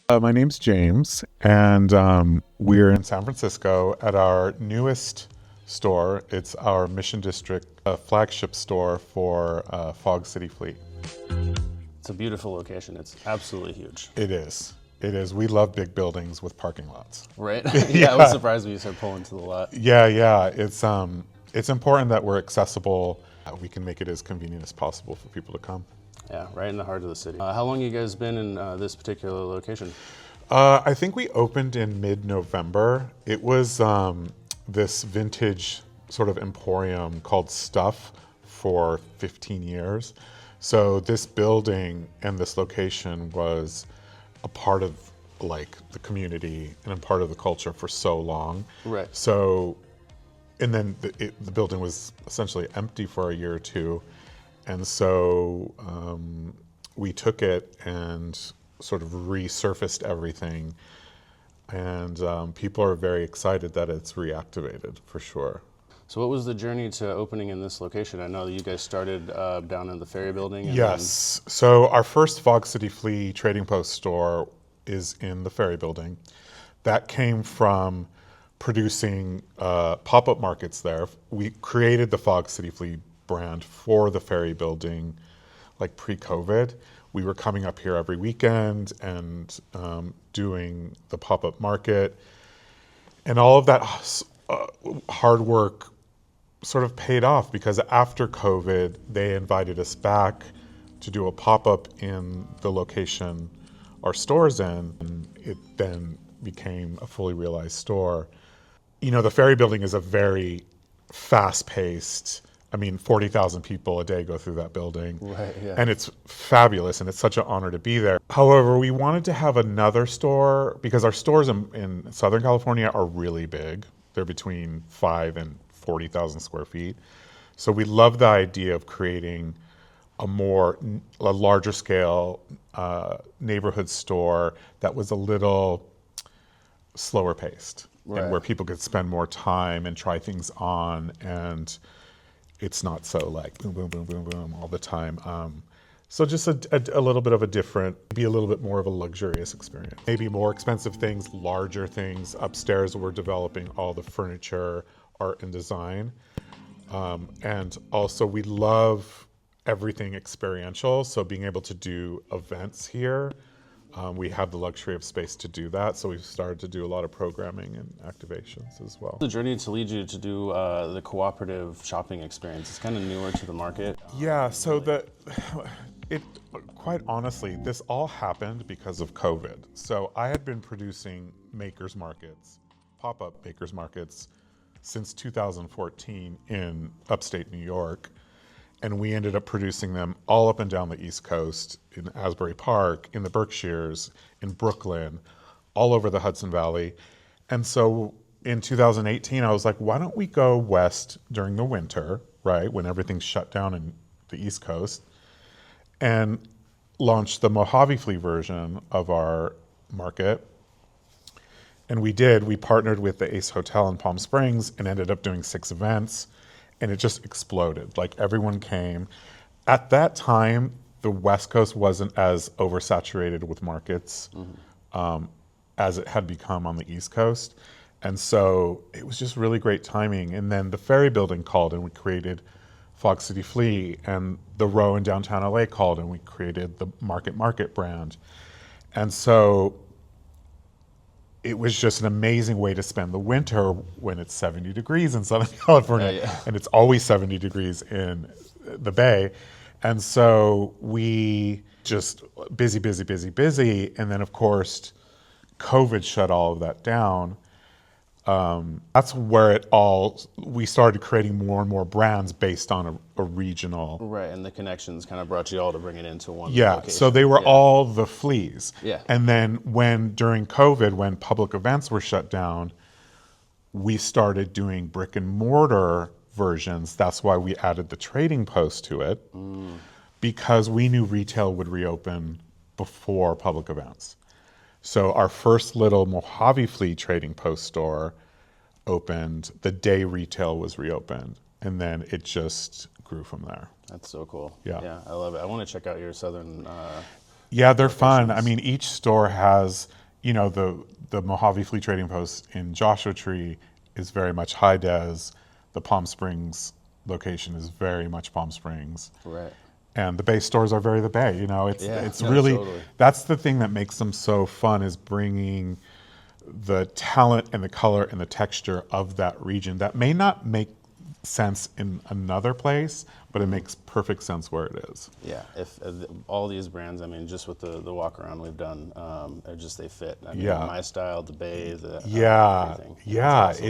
My name's James, and we're in San Francisco at our newest store. It's our Mission District flagship store for Fog City Flea. It's a beautiful location. It's absolutely huge. It is. It is. We love big buildings with parking lots. Right? Yeah, I was surprised when you said pull into the lot. Yeah. It's important that we're accessible. We can make it as convenient as possible for people to come. Yeah, right in the heart of the city. How long have you guys been in this particular location? I think we opened in mid-November. It was this vintage sort of emporium called Stuff for 15 years. So this building and this location was a part of like the community and a part of the culture for so long. Right. So, and then the building was essentially empty for a year or two. And so we took it and sort of resurfaced everything. And people are very excited that it's reactivated, for sure. So what was the journey to opening in this location? I know that you guys started down in the Ferry Building. And Yes. So our first Fog City Flea Trading Post store is in the Ferry Building. That came from producing pop-up markets there. We created the Fog City Flea brand for the Ferry Building, like pre-COVID. We were coming up here every weekend and doing the pop-up market. And all of that hard work sort of paid off because after COVID, they invited us back to do a pop-up in the location our store's in, and it then became a fully realized store. You know, the Ferry Building is a very fast-paced, 40,000 people a day go through that building. Right, yeah. And it's fabulous, and it's such an honor to be there. However, we wanted to have another store because our stores in Southern California are really big. They're between 5 and 40,000 square feet. So we love the idea of creating a larger scale neighborhood store that was a little slower paced. Right. And where people could spend more time and try things on, and it's not so like boom, boom, boom, boom, boom all the time. So just a little bit of a different, be a little bit more of a luxurious experience. Maybe more expensive things, larger things. Upstairs we're developing all the furniture, art and design. And also we love everything experiential. So being able to do events here, we have the luxury of space to do that. So we've started to do a lot of programming and activations as well. The journey to lead you to do the cooperative shopping experience. It's kind of newer to the market. Yeah, so quite honestly, this all happened because of COVID. So I had been producing makers markets, pop-up makers markets, since 2014 in upstate New York. And we ended up producing them all up and down the East Coast, in Asbury Park, in the Berkshires, in Brooklyn, all over the Hudson Valley. And so in 2018, I was like, why don't we go west during the winter, right, when everything's shut down in the East Coast, and launch the Mojave Flea version of our market. And we did. We partnered with the Ace Hotel in Palm Springs and ended up doing 6 events. And it just exploded. Like everyone came. At that time, the West Coast wasn't as oversaturated with markets as it had become on the East Coast. And so it was just really great timing. And then the Ferry Building called and we created Fog City Flea, and the Row in downtown LA called and we created the Market brand. And so it was just an amazing way to spend the winter when it's 70 degrees in Southern California, Yeah. and it's always 70 degrees in the Bay. And so we just busy. And then of course, COVID shut all of that down. That's where we started creating more and more brands based on a regional. Right, and the connections kind of brought you all to bring it into one location. So they were all the fleas. Yeah. And then during COVID, when public events were shut down, we started doing brick and mortar versions. That's why we added the trading post to it, because we knew retail would reopen before public events. So our first little Mojave Flea trading post store opened the day retail was reopened, and then it just grew from there. That's so cool. Yeah. Yeah, I love it. I want to check out your southern Yeah, they're fun. I mean, each store has, the Mojave Flea Trading Post in Joshua Tree is very much high des. The Palm Springs location is very much Palm Springs. Right. And the Bay stores are very the Bay. It's no, really, totally. that's the thing that makes them so fun, is bringing the talent and the color and the texture of that region that may not make sense in another place, but it makes perfect sense where it is. Yeah, if all these brands, I mean, just with the walk around we've done, they fit. I mean, my style, the Bay, everything. Yeah, awesome.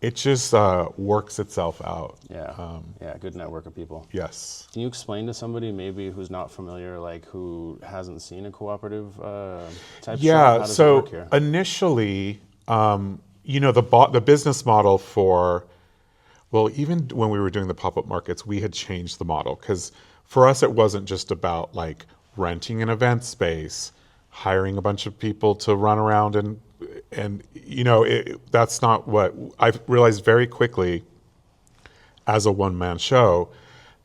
it just works itself out. Yeah, good network of people. Yes. Can you explain to somebody maybe who's not familiar, like who hasn't seen a cooperative type shop? How does it work here? Initially, the business model for, well, even when we were doing the pop-up markets, we had changed the model, because for us it wasn't just about like renting an event space, hiring a bunch of people to run around and that's not what I realized very quickly as a one-man show,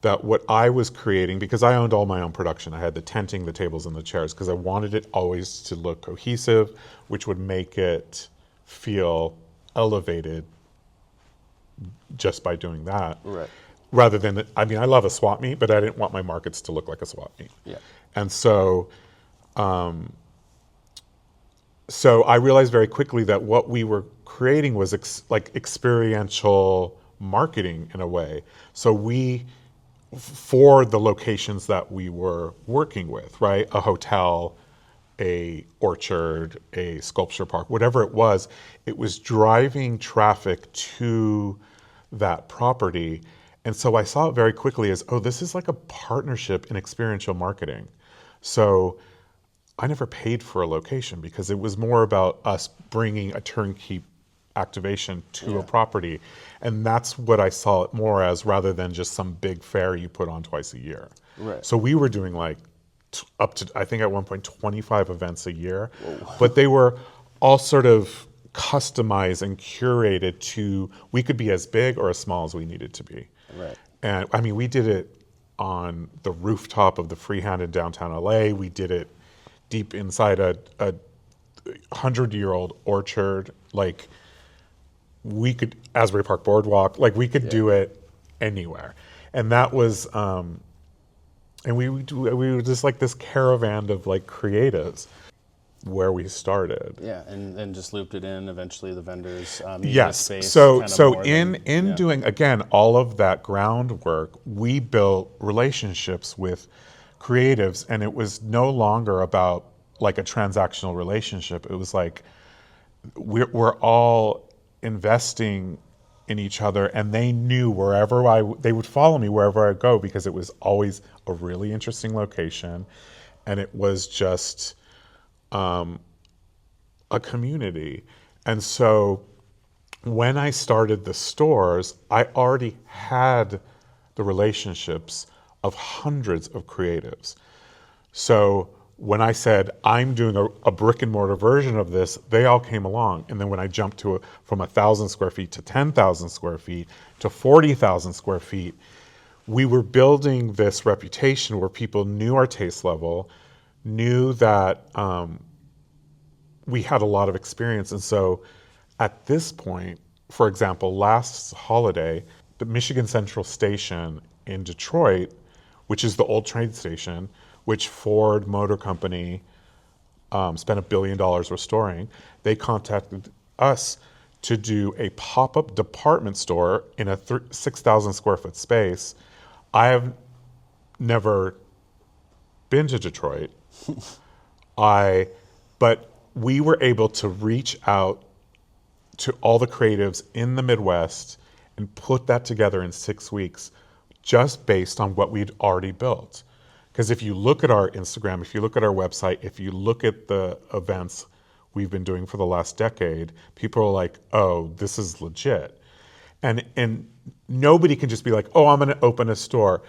that what I was creating, because I owned all my own production, I had the tenting, the tables, and the chairs, because I wanted it always to look cohesive, which would make it feel elevated just by doing that. Right. Rather than, I love a swap meet, but I didn't want my markets to look like a swap meet. Yeah. And so I realized very quickly that what we were creating was experiential marketing in a way. So for the locations that we were working with, right? A hotel, a orchard, a sculpture park, whatever it was driving traffic to that property. And so I saw it very quickly as, this is like a partnership in experiential marketing. So I never paid for a location, because it was more about us bringing a turnkey activation to a property. And that's what I saw it more as, rather than just some big fair you put on twice a year. Right. So we were doing like up to, I think at one point, 25 events a year. Whoa. But they were all sort of customized and curated to, we could be as big or as small as we needed to be. Right. And we did it on the rooftop of the Freehand in downtown LA. We did it deep inside a 100-year-old orchard. Like, we could, Asbury Park Boardwalk, like we could do it anywhere. And that was, and we were just like this caravan of like creatives where we started. Yeah, and just looped it in. Eventually, the vendors. Yes. Space So in doing again all of that groundwork, we built relationships with creatives, and it was no longer about like a transactional relationship. It was like we're all investing in each other, and they knew they would follow me wherever I go, because it was always a really interesting location, and it was just a community. And so when I started the stores, I already had the relationships of hundreds of creatives. So when I said, I'm doing a brick and mortar version of this, they all came along. And then when I jumped from 1,000 square feet to 10,000 square feet to 40,000 square feet, we were building this reputation where people knew our taste level, knew that we had a lot of experience. And so at this point, for example, last holiday, the Michigan Central Station in Detroit, which is the old train station, which Ford Motor Company spent $1 billion restoring, they contacted us to do a pop-up department store in a 6,000 square foot space. I have never been to Detroit, but we were able to reach out to all the creatives in the Midwest and put that together in 6 weeks, just based on what we'd already built. Because if you look at our Instagram, if you look at our website, if you look at the events we've been doing for the last decade, people are like, oh, this is legit. And nobody can just be like, oh, I'm going to open a store.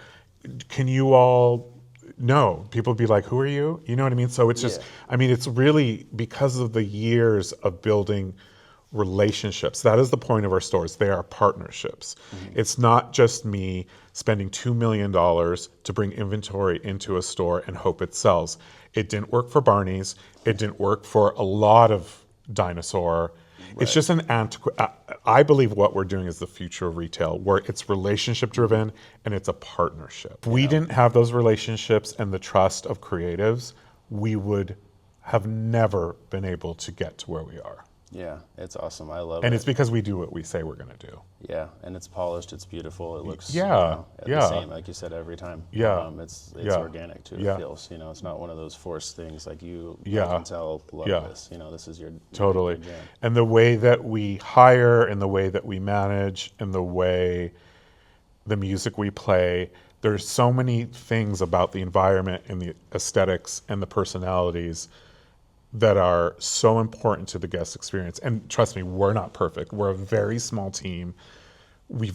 Can you all? No. People be like, who are you? You know what I mean? So it's just, it's really because of the years of building relationships. That is the point of our stores. They are partnerships. It's not just me spending $2 million to bring inventory into a store and hope it sells. It didn't work for Barney's. It didn't work for a lot of dinosaur. It's just an I believe what we're doing is the future of retail, where it's relationship driven and it's a partnership. If we didn't have those relationships and the trust of creatives, we would have never been able to get to where we are. Yeah, it's awesome. I love it. And it's because we do what we say we're going to do. Yeah, and it's polished. It's beautiful. It looks the same, like you said, every time. Yeah, it's organic too. It feels, it's not one of those forced things. Like you can tell, love this. This is your totally. Your jam. And the way that we hire, and the way that we manage, and the way the music we play. There's so many things about the environment and the aesthetics and the personalities that are so important to the guest experience. And trust me, we're not perfect. We're a very small team. We've